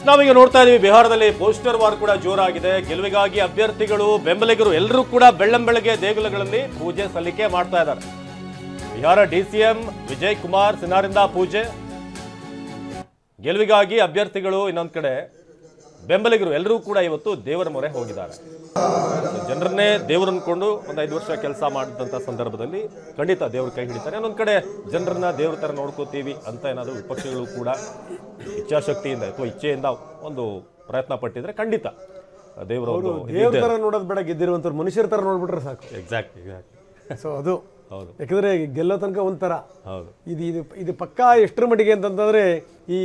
ನಾವೀಗ ನೋಡ್ತಾ ಇದೀವಿ ಬಿಹಾರದಲ್ಲಿ ಪೋಸ್ಟರ್ ವಾರ್ ಕೂಡ ಜೋರಾಗಿದೆ. ಗೆಲುವಿಗಾಗಿ ಅಭ್ಯರ್ಥಿಗಳು ಬೆಂಬಲಿಗರು ಎಲ್ಲರೂ ಕೂಡ ಬೆಳ್ಳಂಬೆಳಗ್ಗೆ ದೇಗುಲಗಳಲ್ಲಿ ಪೂಜೆ ಸಲ್ಲಿಕೆ ಮಾಡ್ತಾ ಇದ್ದಾರೆ. ಬಿಹಾರ ಡಿಸಿಎಂ ವಿಜಯ್ ಕುಮಾರ್ ಸಿನ್ಹಾರಿಂದ ಪೂಜೆ, ಗೆಲುವಿಗಾಗಿ ಅಭ್ಯರ್ಥಿಗಳು, ಇನ್ನೊಂದ್ ಕಡೆ ಬೆಂಬಲಿಗರು ಎಲ್ಲರೂ ಕೂಡ ಇವತ್ತು ದೇವರ ಮೊರೆ ಹೋಗಿದ್ದಾರೆ. ಜನರನ್ನೇ ದೇವರು ಅನ್ಕೊಂಡು ಒಂದು 5 ವರ್ಷ ಕೆಲಸ ಮಾಡಿದಂಥ ಸಂದರ್ಭದಲ್ಲಿ ಖಂಡಿತ ದೇವ್ರ ಕೈ ಹಿಡಿತಾರೆ. ಇನ್ನೊಂದು ಕಡೆ ಜನರನ್ನ ದೇವ್ರ ಥರ ನೋಡ್ಕೋತೀವಿ ಅಂತ ಏನಾದರೂ ವಿಪಕ್ಷಗಳು ಕೂಡ ಇಚ್ಛಾಶಕ್ತಿಯಿಂದ ಅಥವಾ ಇಚ್ಛೆಯಿಂದ ಒಂದು ಪ್ರಯತ್ನ ಪಟ್ಟಿದ್ರೆ ಖಂಡಿತ ದೇವರು ದೇವ್ರ ಥರ ನೋಡೋದು ಬೇಡ, ಗೆದ್ದಿರುವಂಥವ್ರು ಮನುಷ್ಯರ ಥರ ನೋಡ್ಬಿಟ್ರೆ ಸಾಕು. ಎಕ್ಸಾಕ್ಟ್. ಸೊ ಅದು ಹೌದು, ಯಾಕಂದರೆ ಗೆಲ್ಲೋ ತನಕ ಒಂಥರ ಹೌದು. ಇದು ಪಕ್ಕಾ ಎಷ್ಟರ ಮಟ್ಟಿಗೆ ಅಂತಂತಂದರೆ ಈ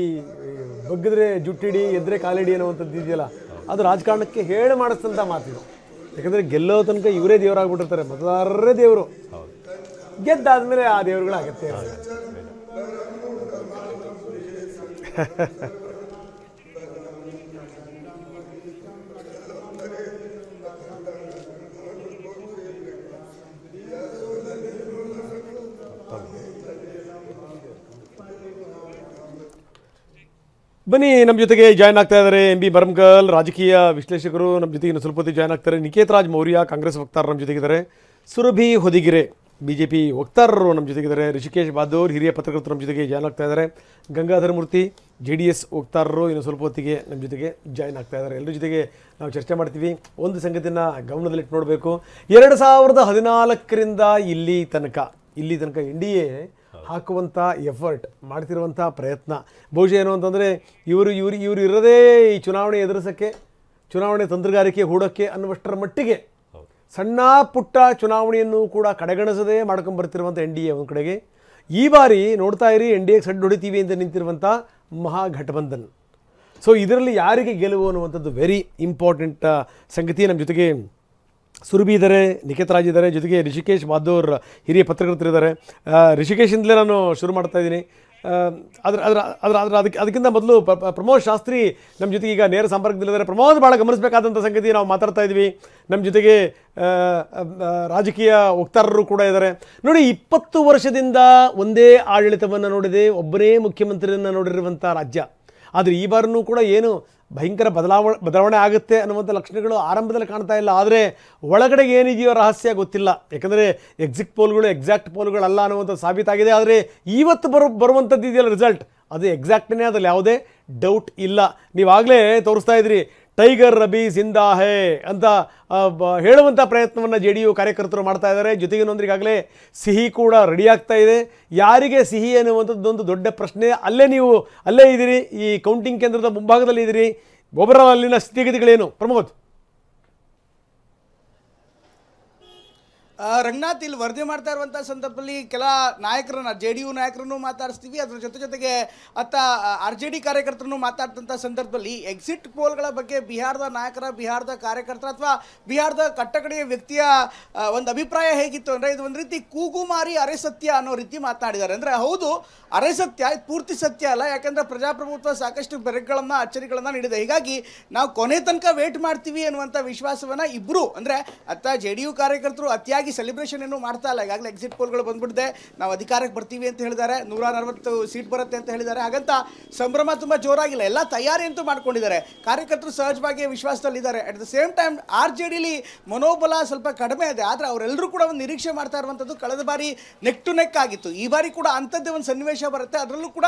ಬಗ್ಗಿದ್ರೆ ಜುಟ್ಟಿಡಿ ಎದ್ರೆ ಕಾಲಿಡಿ ಅನ್ನುವಂಥದ್ದು ಇದೆಯಲ್ಲ, ಅದು ರಾಜಕಾರಣಕ್ಕೆ ಹೇಳಿ ಮಾಡಿಸ್ತಂಥ ಮಾತಿದು. ಯಾಕಂದರೆ ಗೆಲ್ಲೋ ತನಕ ಇವರೇ ದೇವರಾಗ್ಬಿಟ್ಟಿರ್ತಾರೆ, ಮತದಾರರೇ ದೇವರು. ಗೆದ್ದಾದ್ಮೇಲೆ ಆ ದೇವರುಗಳ ಅಗತ್ಯ ಇರೋದು. ಬನ್ನಿ, ನಮ್ಮ ಜೊತೆಗೆ ಜಾಯ್ನ್ ಆಗ್ತಾ ಇದ್ದಾರೆ MB ಬರಂಕಲ್, ರಾಜಕೀಯ ವಿಶ್ಲೇಷಕರು. ನಮ್ಮ ಜೊತೆಗೆ ಇನ್ನು ಸ್ವಲ್ಪ ಹೊತ್ತಿಗೆ ಜಾಯ್ನ್ ಆಗ್ತಾರೆ ನಿಕೇತ್ ರಾಜ್ ಮೌರ್ಯ, ಕಾಂಗ್ರೆಸ್ ವಕ್ತಾರರು ನಮ್ಮ ಜೊತೆಗಿದ್ದಾರೆ. ಸುರಭಿ ಹೊದಿಗೆರೆ, BJP ವಕ್ತಾರರು ನಮ್ಮ ಜೊತೆಗಿದ್ದಾರೆ. ರಿಷಿಕೇಶ್ ಬಾದೂರ್, ಹಿರಿಯ ಪತ್ರಕರ್ತರು ನಮ್ಮ ಜೊತೆಗೆ ಜಾಯ್ನ್ ಆಗ್ತಾ ಇದ್ದಾರೆ. ಗಂಗಾಧರ ಮೂರ್ತಿ, JDS ವಕ್ತಾರರು ಇನ್ನು ಸ್ವಲ್ಪ ಹೊತ್ತಿಗೆ ನಮ್ಮ ಜೊತೆಗೆ ಜಾಯ್ನ್ ಆಗ್ತಾ ಇದ್ದಾರೆ. ಎಲ್ಲರ ಜೊತೆಗೆ ನಾವು ಚರ್ಚೆ ಮಾಡ್ತೀವಿ. ಒಂದು ಸಂಗತಿನ ಗಮನದಲ್ಲಿಟ್ಟು ನೋಡಬೇಕು, 2014ರಿಂದ ಇಲ್ಲಿ ತನಕ NDA ಹಾಕುವಂಥ ಎಫರ್ಟ್, ಮಾಡ್ತಿರುವಂಥ ಪ್ರಯತ್ನ ಬಹುಶಃ ಏನು ಅಂತಂದರೆ ಇವರು ಇರೋದೇ ಈ ಚುನಾವಣೆ ಎದುರಿಸೋಕ್ಕೆ, ಚುನಾವಣೆ ತಂತ್ರಗಾರಿಕೆ ಹೂಡೋಕ್ಕೆ ಅನ್ನುವಷ್ಟರ ಮಟ್ಟಿಗೆ ಸಣ್ಣ ಪುಟ್ಟ ಚುನಾವಣೆಯನ್ನು ಕೂಡ ಕಡೆಗಣಿಸದೇ ಮಾಡ್ಕೊಂಬರ್ತಿರುವಂಥ NDA ಒಂದು ಕಡೆಗೆ. ಈ ಬಾರಿ ನೋಡ್ತಾ ಇರಿ, NDAಗೆ ಸಡ್ಡು ಹೊಡಿತೀವಿ ಅಂತ ನಿಂತಿರುವಂಥ ಮಹಾಗಠಬಂಧನ್. ಸೊ ಇದರಲ್ಲಿ ಯಾರಿಗೆ ಗೆಲುವು ಅನ್ನುವಂಥದ್ದು ವೆರಿ ಇಂಪಾರ್ಟೆಂಟ್ ಸಂಗತಿ. ನಮ್ಮ ಜೊತೆಗೆ ಸುರಭಿ ಇದ್ದಾರೆ, ನಿಕೇತ್ ರಾಜ್ ಇದ್ದಾರೆ, ಜೊತೆಗೆ ರಿಷಿಕೇಶ್ ಬಾದೂರ್ ಹಿರಿಯ ಪತ್ರಕರ್ತರಿದ್ದಾರೆ. ರಿಷಿಕೇಶಿಂದಲೇ ನಾನು ಶುರು ಮಾಡ್ತಾ ಇದ್ದೀನಿ. ಅದಕ್ಕಿಂತ ಮೊದಲು ಪ್ರಮೋದ್ ಶಾಸ್ತ್ರಿ ನಮ್ಮ ಜೊತೆಗೆ ಈಗ ನೇರ ಸಂಪರ್ಕದಲ್ಲಿದ್ದಾರೆ. ಪ್ರಮೋದ್, ಭಾಳ ಗಮನಿಸಬೇಕಾದಂಥ ಸಂಗತಿ ನಾವು ಮಾತಾಡ್ತಾ ಇದ್ವಿ. ನಮ್ಮ ಜೊತೆಗೆ ರಾಜಕೀಯ ವಕ್ತಾರರು ಕೂಡ ಇದ್ದಾರೆ. ನೋಡಿ, 20 ವರ್ಷದಿಂದ ಒಂದೇ ಆಡಳಿತವನ್ನು ನೋಡಿದೆ, ಒಬ್ಬನೇ ಮುಖ್ಯಮಂತ್ರಿಯನ್ನು ನೋಡಿರುವಂಥ ರಾಜ್ಯ. ಆದರೆ ಈ ಬಾರಿನೂ ಕೂಡ ಏನು ಭಯಂಕರ ಬದಲಾವಣೆ ಆಗುತ್ತೆ ಅನ್ನುವಂಥ ಲಕ್ಷಣಗಳು ಆರಂಭದಲ್ಲಿ ಕಾಣ್ತಾ ಇಲ್ಲ. ಆದರೆ ಒಳಗಡೆಗೆ ಏನಿದೆಯೋ ರಹಸ್ಯ ಗೊತ್ತಿಲ್ಲ. ಯಾಕಂದರೆ ಎಕ್ಸಿಟ್ ಪೋಲ್ಗಳು ಎಕ್ಸಾಕ್ಟ್ ಪೋಲ್ಗಳಲ್ಲ ಅನ್ನುವಂಥ ಸಾಬೀತಾಗಿದೆ. ಆದರೆ ಇವತ್ತು ಬರುವಂಥದ್ದು ಇದೆಯಲ್ಲ ರಿಸಲ್ಟ್, ಅದು ಎಕ್ಸಾಕ್ಟ್ನೇ, ಅದ್ರಲ್ಲಿ ಯಾವುದೇ ಡೌಟ್ ಇಲ್ಲ. ನೀವಾಗಲೇ ತೋರಿಸ್ತಾ ಇದ್ರಿ, ಟೈಗರ್ ಅಭಿ ಜಿಂದಾ ಹೇ ಅಂತ ಹೇಳುವಂಥ ಪ್ರಯತ್ನವನ್ನು JDU ಕಾರ್ಯಕರ್ತರು ಮಾಡ್ತಾ ಇದ್ದಾರೆ. ಜೊತೆಗಿನೊಂದರಿಗಾಗಲೇ ಸಿಹಿ ಕೂಡ ರೆಡಿ ಆಗ್ತಾ ಇದೆ. ಯಾರಿಗೆ ಸಿಹಿ ಅನ್ನುವಂಥದ್ದೊಂದು ದೊಡ್ಡ ಪ್ರಶ್ನೆ. ಅಲ್ಲೇ ಇದ್ದೀರಿ, ಈ ಕೌಂಟಿಂಗ್ ಕೇಂದ್ರದ ಮುಂಭಾಗದಲ್ಲಿ ಇದ್ದೀರಿ. ಒಬ್ಬರ ಅಲ್ಲಿನ ಸ್ಥಿತಿಗತಿಗಳೇನು ಪ್ರಮೋದ್? ರಂಗನಾಥ್, ಇಲ್ಲಿ ವರದಿ ಮಾಡ್ತಾ ಇರುವಂಥ ಸಂದರ್ಭದಲ್ಲಿ ಕೆಲ ನಾಯಕರನ್ನ, JDU ನಾಯಕರನ್ನು ಮಾತಾಡಿಸ್ತೀವಿ, ಅದರ ಜೊತೆಗೆ RJD ಕಾರ್ಯಕರ್ತರನ್ನು ಮಾತಾಡ್ತಂಥ ಸಂದರ್ಭದಲ್ಲಿ ಎಕ್ಸಿಟ್ ಪೋಲ್ಗಳ ಬಗ್ಗೆ ಬಿಹಾರದ ನಾಯಕರ, ಬಿಹಾರದ ಕಾರ್ಯಕರ್ತರ ಅಥವಾ ಬಿಹಾರದ ಕಟ್ಟಕಡೆಯ ವ್ಯಕ್ತಿಯ ಒಂದು ಅಭಿಪ್ರಾಯ ಹೇಗಿತ್ತು ಅಂದರೆ, ಇದು ಒಂದು ರೀತಿ ಕೂಗುಮಾರಿ ಅರೆ ಸತ್ಯ ಅನ್ನೋ ರೀತಿ ಮಾತನಾಡಿದ್ದಾರೆ. ಅಂದರೆ ಹೌದು, ಅರೆ ಸತ್ಯ, ಇದು ಪೂರ್ತಿ ಸತ್ಯ ಅಲ್ಲ. ಯಾಕಂದರೆ ಪ್ರಜಾಪ್ರಭುತ್ವ ಸಾಕಷ್ಟು ಬೆರಗುಗಳನ್ನು, ಅಚ್ಚರಿಗಳನ್ನು ನೀಡಿದೆ. ಹೀಗಾಗಿ ನಾವು ಕೊನೆ ತನಕ ವೇಟ್ ಮಾಡ್ತೀವಿ ಅನ್ನುವಂಥ ವಿಶ್ವಾಸವನ್ನು ಇಬ್ಬರು, ಅಂದರೆ JDU ಕಾರ್ಯಕರ್ತರು ಅತಿಯಾಗಿ ಸೆಲೆಬ್ರೇಷನ್ ಏನು ಮಾಡ್ತಾ ಇಲ್ಲ. ಈಗಾಗಲೇ ಎಕ್ಸಿಟ್ ಪೋಲ್ಗಳು ಬಂದ್ಬಿಟ್ಟಿದೆ, ನಾವು ಅಧಿಕಾರಕ್ಕೆ ಬರ್ತೀವಿ ಅಂತ ಹೇಳಿದ್ದಾರೆ, 140 ಸೀಟ್ ಬರುತ್ತೆ ಅಂತ ಹೇಳಿದ್ದಾರೆ. ಹಾಗಂತ ಸಂಭ್ರಮ ತುಂಬ ಜೋರಾಗಿಲ್ಲ, ಎಲ್ಲ ತಯಾರಿ ಅಂತೂ ಮಾಡ್ಕೊಂಡಿದ್ದಾರೆ. ಕಾರ್ಯಕರ್ತರು ಸಹಜವಾಗಿ ವಿಶ್ವಾಸದಲ್ಲಿದ್ದಾರೆ. ಅಟ್ ದ ಸೇಮ್ ಟೈಮ್ RJDಲಿ ಮನೋಬಲ ಸ್ವಲ್ಪ ಕಡಿಮೆ ಇದೆ. ಆದರೆ ಅವರೆಲ್ಲರೂ ಕೂಡ ಒಂದು ನಿರೀಕ್ಷೆ ಮಾಡ್ತಾ ಇರುವಂಥದ್ದು, ಕಳೆದ ಬಾರಿ ನೆಕ್ ಟು ನೆಕ್ ಆಗಿತ್ತು, ಈ ಬಾರಿ ಕೂಡ ಅಂಥದ್ದೇ ಒಂದು ಸನ್ನಿವೇಶ ಬರುತ್ತೆ. ಅದರಲ್ಲೂ ಕೂಡ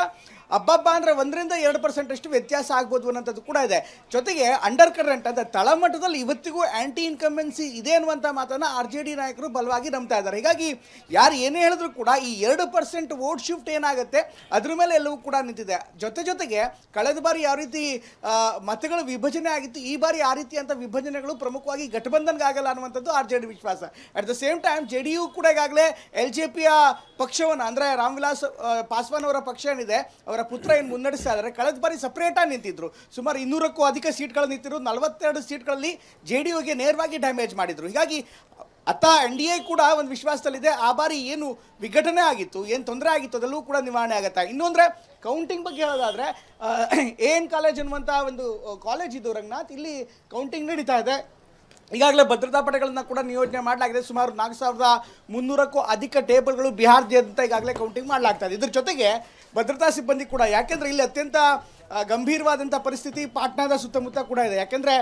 ಹಬ್ಬ ಅಂದರೆ 1ರಿಂದ 2% ಅಷ್ಟು ವ್ಯತ್ಯಾಸ ಆಗ್ಬೋದು ಅನ್ನೋಂಥದ್ದು ಕೂಡ ಇದೆ. ಜೊತೆಗೆ ಅಂಡರ್ ಕರೆಂಟ್ ಅಂತ ತಳಮಟ್ಟದಲ್ಲಿ ಇವತ್ತಿಗೂ ಆ್ಯಂಟಿ ಇನ್ಕಂಬೆನ್ಸಿ ಇದೆ ಅನ್ನುವಂಥ ಮಾತನ್ನು RJD ನಾಯಕರು ಬಲವಾಗಿ ನಂಬ್ತಾ ಇದ್ದಾರೆ. ಹೀಗಾಗಿ ಯಾರು ಏನೇ ಹೇಳಿದ್ರು ಕೂಡ ಈ 2% ವೋಟ್ ಶಿಫ್ಟ್ ಏನಾಗುತ್ತೆ ಅದ್ರ ಮೇಲೆ ಎಲ್ಲವೂ ಕೂಡ ನಿಂತಿದೆ. ಜೊತೆಗೆ ಕಳೆದ ಬಾರಿ ಯಾವ ರೀತಿ ಮತಗಳ ವಿಭಜನೆ ಆಗಿತ್ತು, ಈ ಬಾರಿ ಆ ರೀತಿಯಂಥ ವಿಭಜನೆಗಳು ಪ್ರಮುಖವಾಗಿ ಗಠಬಂಧನ್ಗಾಗಲ್ಲ ಅನ್ನುವಂಥದ್ದು RJD ವಿಶ್ವಾಸ. At the same time JDU ಕೂಡ ಈಗಾಗಲೇ LJPಯ ಪಕ್ಷವನ್ನು, ಅಂದರೆ ರಾಮ್ ವಿಲಾಸ್ ಪಾಸ್ವಾನ್ ಅವರ ಪಕ್ಷ ಏನಿದೆ, ಅವರ ಪುತ್ರ ಏನು ಮುನ್ನಡೆಸ್ತಾ ಇದ್ದಾರೆ. ಕಳೆದ ಬಾರಿ ಸಪ್ರೇಟಾಗಿ ನಿಂತಿದ್ರು, ಸುಮಾರು 200ಕ್ಕೂ ಅಧಿಕ ಸೀಟ್ಗಳು ನಿಂತಿದ್ರು. 42 ಸೀಟ್ಗಳಲ್ಲಿ JDUಗೆ ನೇರವಾಗಿ ಡ್ಯಾಮೇಜ್ ಮಾಡಿದರು. ಹೀಗಾಗಿ NDA ಕೂಡ ಒಂದು ವಿಶ್ವಾಸದಲ್ಲಿದೆ, ಆ ಬಾರಿ ಏನು ವಿಘಟನೆ ಆಗಿತ್ತು, ಏನು ತೊಂದರೆ ಆಗಿತ್ತು ಅದೆಲ್ಲವೂ ಕೂಡ ನಿವಾರಣೆ ಆಗುತ್ತೆ. ಇನ್ನೂ ಅಂದರೆ ಕೌಂಟಿಂಗ್ ಬಗ್ಗೆ ಹೇಳೋದಾದರೆ, AN ಕಾಲೇಜ್ ಅನ್ನುವಂಥ ಒಂದು ಕಾಲೇಜ್ ಇದು ರಂಗನಾಥ್, ಇಲ್ಲಿ ಕೌಂಟಿಂಗ್ ನಡೀತಾ ಇದೆ. ಈಗಾಗಲೇ ಭದ್ರತಾ ಪಡೆಗಳನ್ನು ಕೂಡ ನಿಯೋಜನೆ ಮಾಡಲಾಗಿದೆ. ಸುಮಾರು 4300ಕ್ಕೂ ಅಧಿಕ ಟೇಬಲ್ಗಳು ಬಿಹಾರದಾದ್ಯಂತ ಈಗಾಗಲೇ ಕೌಂಟಿಂಗ್ ಮಾಡಲಾಗ್ತಾ ಇದೆ. ಇದ್ರ ಜೊತೆಗೆ ಭದ್ರತಾ ಸಿಬ್ಬಂದಿ ಕೂಡ. ಯಾಕೆಂದರೆ ಇಲ್ಲಿ ಅತ್ಯಂತ ಗಂಭೀರವಾದಂಥ ಪರಿಸ್ಥಿತಿ ಪಾಟ್ನಾದ ಸುತ್ತಮುತ್ತ ಕೂಡ ಇದೆ. ಯಾಕೆಂದರೆ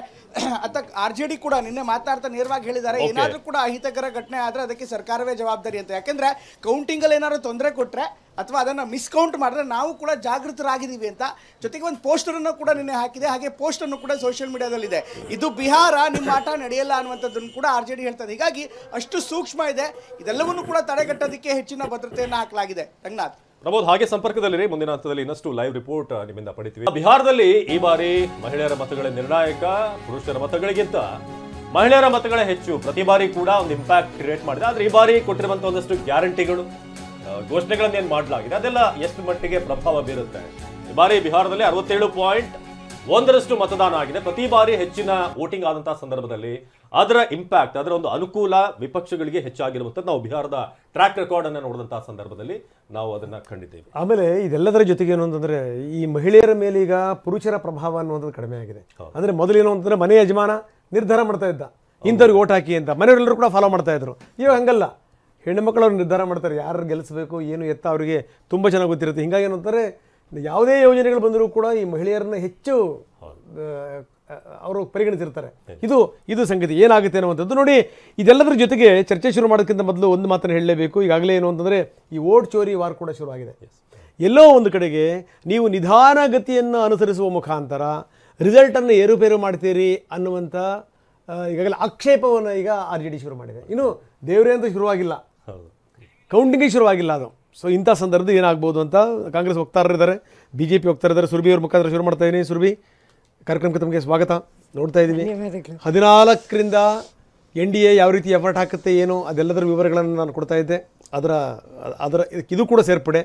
RJD ಕೂಡ ನಿನ್ನೆ ಮಾತಾಡ್ತಾ ನೇರವಾಗಿ ಹೇಳಿದ್ದಾರೆ, ಏನಾದರೂ ಕೂಡ ಅಹಿತಕರ ಘಟನೆ ಆದರೆ ಅದಕ್ಕೆ ಸರ್ಕಾರವೇ ಜವಾಬ್ದಾರಿ ಅಂತ. ಯಾಕೆಂದರೆ ಕೌಂಟಿಂಗಲ್ಲಿ ಏನಾದರೂ ತೊಂದರೆ ಕೊಟ್ಟರೆ ಅಥವಾ ಅದನ್ನು ಮಿಸ್ಕೌಂಟ್ ಮಾಡಿದ್ರೆ ನಾವು ಕೂಡ ಜಾಗೃತರಾಗಿದ್ದೀವಿ ಅಂತ. ಜೊತೆಗೆ ಒಂದು ಪೋಸ್ಟರನ್ನು ಕೂಡ ನಿನ್ನೆ ಹಾಕಿದೆ, ಹಾಗೆ ಪೋಸ್ಟನ್ನು ಕೂಡ ಸೋಷಿಯಲ್ ಮೀಡಿಯಾದಲ್ಲಿದೆ. ಇದು ಬಿಹಾರ, ನಿಮ್ಮ ಆಟ ನಡೆಯಲ್ಲ ಅನ್ನುವಂಥದ್ದನ್ನು ಕೂಡ RJD ಹೇಳ್ತದೆ. ಹೀಗಾಗಿ ಅಷ್ಟು ಸೂಕ್ಷ್ಮ ಇದೆ. ಇದೆಲ್ಲವನ್ನೂ ಕೂಡ ತಡೆಗಟ್ಟೋದಕ್ಕೆ ಹೆಚ್ಚಿನ ಭದ್ರತೆಯನ್ನು ಹಾಕಲಾಗಿದೆ. ರಂಗನಾಥ್, ಪ್ರಮೋದ್ ಹಾಗೆ ಸಂಪರ್ಕದಲ್ಲಿರಿ. ಮುಂದಿನ ಹಂತದಲ್ಲಿ ಇನ್ನಷ್ಟು ಲೈವ್ ರಿಪೋರ್ಟ್ ನಿಮ್ಮಿಂದ ಪಡಿತೀವಿ. ಬಿಹಾರದಲ್ಲಿ ಈ ಬಾರಿ ಮಹಿಳೆಯರ ಮತಗಳೇ ನಿರ್ಣಾಯಕ. ಪುರುಷರ ಮತಗಳಿಗಿಂತ ಮಹಿಳೆಯರ ಮತಗಳೇ ಹೆಚ್ಚು. ಪ್ರತಿ ಬಾರಿ ಕೂಡ ಒಂದು ಇಂಪ್ಯಾಕ್ಟ್ ಕ್ರಿಯೇಟ್ ಮಾಡಿದೆ. ಆದ್ರೆ ಈ ಬಾರಿ ಕೊಟ್ಟಿರುವಂತಹ ಒಂದಷ್ಟು ಗ್ಯಾರಂಟಿಗಳು, ಘೋಷಣೆಗಳನ್ನೇನು ಮಾಡಲಾಗಿದೆ ಅದೆಲ್ಲ ಎಷ್ಟು ಮಟ್ಟಿಗೆ ಪ್ರಭಾವ ಬೀರುತ್ತೆ? ಈ ಬಾರಿ ಬಿಹಾರದಲ್ಲಿ 67.1% ಮತದಾನ ಆಗಿದೆ. ಪ್ರತಿ ಬಾರಿ ಹೆಚ್ಚಿನ ವೋಟಿಂಗ್ ಆದಂತಹ ಸಂದರ್ಭದಲ್ಲಿ ಅದರ ಇಂಪ್ಯಾಕ್ಟ್, ಅದರ ಒಂದು ಅನುಕೂಲ ವಿಪಕ್ಷಗಳಿಗೆ ಹೆಚ್ಚಾಗಿರುವಂಥದ್ದು ನಾವು ಬಿಹಾರದ ಟ್ರ್ಯಾಕ್ ರೆಕಾರ್ಡ್ ಅನ್ನು ನೋಡಿದಂತಹ ಸಂದರ್ಭದಲ್ಲಿ ನಾವು ಅದನ್ನ ಕಂಡಿದ್ದೇವೆ. ಆಮೇಲೆ ಇದೆಲ್ಲದರ ಜೊತೆಗೆ ಏನು ಅಂತಂದ್ರೆ ಈ ಮಹಿಳೆಯರ ಮೇಲೆ ಈಗ ಪುರುಷರ ಪ್ರಭಾವ ಅನ್ನುವಂಥದ್ದು ಕಡಿಮೆ ಆಗಿದೆ. ಅಂದ್ರೆ ಮೊದಲೇನು ಅಂತಂದ್ರೆ ಮನೆ ಯಜಮಾನ ನಿರ್ಧಾರ ಮಾಡ್ತಾ ಇದ್ದ, ಇಂಥವ್ರಿಗೆ ಓಟ್ ಹಾಕಿ ಅಂತ, ಮನೆಯವರೆಲ್ಲರೂ ಕೂಡ ಫಾಲೋ ಮಾಡ್ತಾ ಇದ್ರು. ಇವಾಗ ಹಂಗಲ್ಲ, ಹೆಣ್ಣು ಮಕ್ಕಳವ್ರು ನಿರ್ಧಾರ ಮಾಡ್ತಾರೆ ಯಾರು ಗೆಲ್ಲಿಸಬೇಕು ಏನು ಎತ್ತ, ಅವರಿಗೆ ತುಂಬ ಚೆನ್ನಾಗಿ ಗೊತ್ತಿರುತ್ತೆ. ಹಿಂಗಾಗಿ ಏನಂತಾರೆ, ಯಾವುದೇ ಯೋಜನೆಗಳು ಬಂದರೂ ಕೂಡ ಈ ಮಹಿಳೆಯರನ್ನ ಹೆಚ್ಚು ಅವರು ಪರಿಗಣಿಸಿರ್ತಾರೆ. ಇದು ಸಂಗತಿ ಏನಾಗುತ್ತೆ ಅನ್ನುವಂಥದ್ದು. ನೋಡಿ, ಇದೆಲ್ಲದರ ಜೊತೆಗೆ ಚರ್ಚೆ ಶುರು ಮಾಡೋದಕ್ಕಿಂತ ಮೊದಲು ಒಂದು ಮಾತನ್ನು ಹೇಳಲೇಬೇಕು. ಈಗಾಗಲೇ ಏನು ಅಂತಂದರೆ ಈ ವೋಟ್ ಚೋರಿ ವಾರ್ ಕೂಡ ಶುರುವಾಗಿದೆ. ಎಲ್ಲೋ ಒಂದು ಕಡೆಗೆ ನೀವು ನಿಧಾನಗತಿಯನ್ನು ಅನುಸರಿಸುವ ಮುಖಾಂತರ ರಿಸಲ್ಟನ್ನು ಏರುಪೇರು ಮಾಡ್ತೀರಿ ಅನ್ನುವಂಥ ಈಗಾಗಲೇ ಆಕ್ಷೇಪವನ್ನು ಈಗ RJD ಶುರು ಮಾಡಿದೆ. ಇನ್ನು ದೇವರೇ ಅಂತ ಶುರುವಾಗಿಲ್ಲ, ಕೌಂಟಿಂಗೇ ಶುರುವಾಗಿಲ್ಲ ಅದು. ಸೊ ಇಂಥ ಸಂದರ್ಭದಲ್ಲಿ ಏನಾಗ್ಬೋದು ಅಂತ ಕಾಂಗ್ರೆಸ್ ವಕ್ತಾರರಿದ್ದಾರೆ, BJP ವಕ್ತಾರರಿದ್ದಾರೆ. ಸುರಭಿ ಅವ್ರ ಮುಖಾಂತರ ಶುರು ಮಾಡ್ತಾ ಇದ್ದೀನಿ. ಸುರಭಿ, ಕಾರ್ಯಕ್ರಮಕ್ಕೆ ತಮಗೆ ಸ್ವಾಗತ. ನೋಡ್ತಾ ಇದ್ದೀವಿ 14ರಿಂದ NDA ಯಾವ ರೀತಿ ಎಫರ್ಟ್ ಹಾಕುತ್ತೆ ಏನು ಅದೆಲ್ಲದರ ವಿವರಗಳನ್ನು ನಾನು ಕೊಡ್ತಾ ಇದ್ದೆ. ಅದರ ಇದು ಕೂಡ ಸೇರ್ಪಡೆ.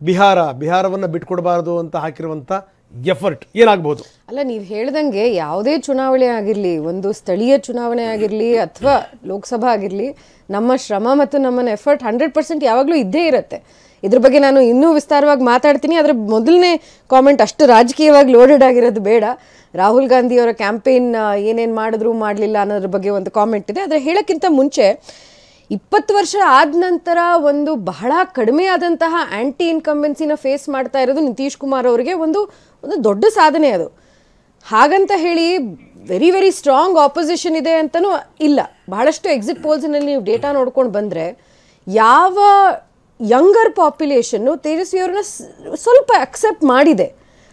ಬಿಹಾರವನ್ನು ಬಿಟ್ಕೊಡಬಾರ್ದು ಅಂತ ಹಾಕಿರುವಂಥ ಎಫರ್ಟ್ ಏನಾಗ್ಬೋದು? ಅಲ್ಲ, ನೀವು ಹೇಳ್ದಂಗೆ ಯಾವುದೇ ಚುನಾವಣೆ ಆಗಿರಲಿ, ಒಂದು ಸ್ಥಳೀಯ ಚುನಾವಣೆ ಆಗಿರಲಿ ಅಥವಾ ಲೋಕಸಭಾ ಆಗಿರಲಿ, ನಮ್ಮ ಶ್ರಮ ಮತ್ತು ನಮ್ಮನ್ನ ಎಫರ್ಟ್ 100% ಯಾವಾಗಲೂ ಇದ್ದೇ ಇರುತ್ತೆ. ಇದ್ರ ಬಗ್ಗೆ ನಾನು ಇನ್ನೂ ವಿಸ್ತಾರವಾಗಿ ಮಾತಾಡ್ತೀನಿ. ಅದರ ಮೊದಲನೇ ಕಾಮೆಂಟ್, ಅಷ್ಟು ರಾಜಕೀಯವಾಗಿ ಲೋಡೆಡ್ ಆಗಿರೋದು ಬೇಡ. ರಾಹುಲ್ ಗಾಂಧಿ ಅವರ ಕ್ಯಾಂಪೇನ್ ಏನೇನು ಮಾಡಿದ್ರು ಮಾಡಲಿಲ್ಲ ಅನ್ನೋದ್ರ ಬಗ್ಗೆ ಒಂದು ಕಾಮೆಂಟ್ ಇದೆ. ಆದರೆ ಹೇಳೋಕ್ಕಿಂತ ಮುಂಚೆ 20 ವರ್ಷ ಆದ ನಂತರ ಒಂದು ಬಹಳ ಕಡಿಮೆ ಆದಂತಹ ಆ್ಯಂಟಿ ಇನ್ಕಂಬೆನ್ಸಿನ ಫೇಸ್ ಮಾಡ್ತಾ ಇರೋದು ನಿತೀಶ್ ಕುಮಾರ್ ಅವರಿಗೆ ಒಂದು ದೊಡ್ಡ ಸಾಧನೆ ಅದು. ಹಾಗಂತ ಹೇಳಿ ವೆರಿ ವೆರಿ ಸ್ಟ್ರಾಂಗ್ ಆಪೋಸಿಷನ್ ಇದೆ ಅಂತಲೂ ಇಲ್ಲ. ಬಹಳಷ್ಟು ಎಕ್ಸಿಟ್ ಪೋಲ್ಸ್ನಲ್ಲಿ ನೀವು ಡೇಟಾ ನೋಡ್ಕೊಂಡು ಬಂದರೆ ಯಾವ ಯಂಗರ್ ಪಾಪ್ಯುಲೇಷನ್ನು ತೇಜಸ್ವಿ ಅವ್ರನ್ನ ಸ್ವಲ್ಪ ಅಕ್ಸೆಪ್ಟ್ ಮಾಡಿದೆ.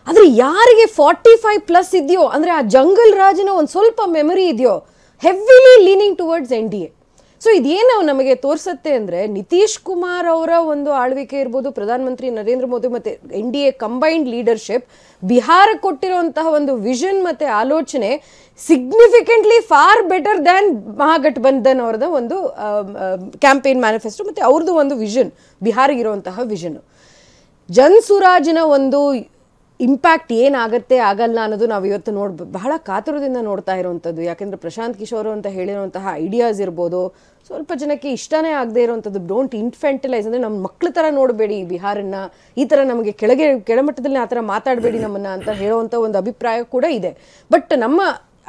ಆದರೆ ಯಾರಿಗೆ 45+ ಇದೆಯೋ, ಅಂದರೆ ಆ ಜಂಗಲ್ ರಾಜನ ಒಂದು ಸ್ವಲ್ಪ ಮೆಮೊರಿ ಇದೆಯೋ, heavily leaning towards NDA. So ಇದೇನು ನಮಗೆ ತೋರಿಸುತ್ತೆ ಅಂದರೆ ನಿತೀಶ್ ಕುಮಾರ್ ಅವರ ಒಂದು ಆಳ್ವಿಕೆ ಇರ್ಬೋದು, ಪ್ರಧಾನಮಂತ್ರಿ ನರೇಂದ್ರ ಮೋದಿ ಮತ್ತು NDA ಕಂಬೈನ್ಡ್ ಲೀಡರ್ಶಿಪ್ ಬಿಹಾರ ಕೊಟ್ಟಿರುವಂತಹ ಒಂದು ವಿಷನ್ ಮತ್ತು ಆಲೋಚನೆ significantly far better than Mahagathbandhan ಅವರದ ಒಂದು ಕ್ಯಾಂಪೇನ್ ಮ್ಯಾನಿಫೆಸ್ಟೋ ಮತ್ತು ಅವ್ರದ್ದು ಒಂದು ವಿಷನ್, ಬಿಹಾರಿಗಿರುವಂತಹ ವಿಷನ್. ಜನ್ ಸುರಾಜ್ನ ಒಂದು ಇಂಪ್ಯಾಕ್ಟ್ ಏನಾಗುತ್ತೆ ಆಗಲ್ಲ ಅನ್ನೋದು ನಾವು ಇವತ್ತು ಬಹಳ ಕಾತುರದಿಂದ ನೋಡ್ತಾ ಇರುವಂಥದ್ದು. ಯಾಕೆಂದರೆ ಪ್ರಶಾಂತ್ ಕಿಶೋರ್ ಅಂತ ಹೇಳಿರುವಂತಹ ಐಡಿಯಾಸ್ ಇರ್ಬೋದು, ಸ್ವಲ್ಪ ಜನಕ್ಕೆ ಇಷ್ಟನೇ ಆಗದೆ ಇರುವಂಥದ್ದು. ಡೋಂಟ್ ಇನ್ಫೆಂಟಲೈಸ್, ಅಂದರೆ ನಮ್ಮ ಮಕ್ಳ ಥರ ನೋಡಬೇಡಿ ಈ ಬಿಹಾರನ್ನ, ಈ ಥರ ನಮಗೆ ಕೆಳಮಟ್ಟದಲ್ಲಿ ಆ ಥರ ಮಾತಾಡಬೇಡಿ ನಮ್ಮನ್ನು ಅಂತ ಹೇಳುವಂಥ ಒಂದು ಅಭಿಪ್ರಾಯ ಕೂಡ ಇದೆ. ಬಟ್ ನಮ್ಮ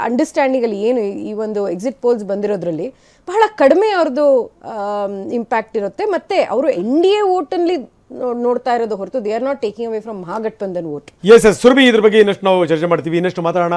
ಅಂಡರ್ಸ್ಟ್ಯಾಂಡಿಂಗಲ್ಲಿ ಏನು ಈ ಒಂದು ಎಕ್ಸಿಟ್ ಪೋಲ್ಸ್ ಬಂದಿರೋದ್ರಲ್ಲಿ ಬಹಳ ಕಡಿಮೆ ಅವ್ರದ್ದು ಇಂಪ್ಯಾಕ್ಟ್ ಇರುತ್ತೆ. ಮತ್ತು ಅವರು NDA ವೋಟಲ್ಲಿ ನೋಡ್ತಾ ಇರೋದು ಹೊರತು they are not taking away from Mahagathbandhan vote. S Surabhi, ಇದ್ರ ಬಗ್ಗೆ ಇನ್ನಷ್ಟು ನಾವು ಚರ್ಚೆ ಮಾಡ್ತೀವಿ, ಇನ್ನಷ್ಟು ಮಾತಾಡೋಣ.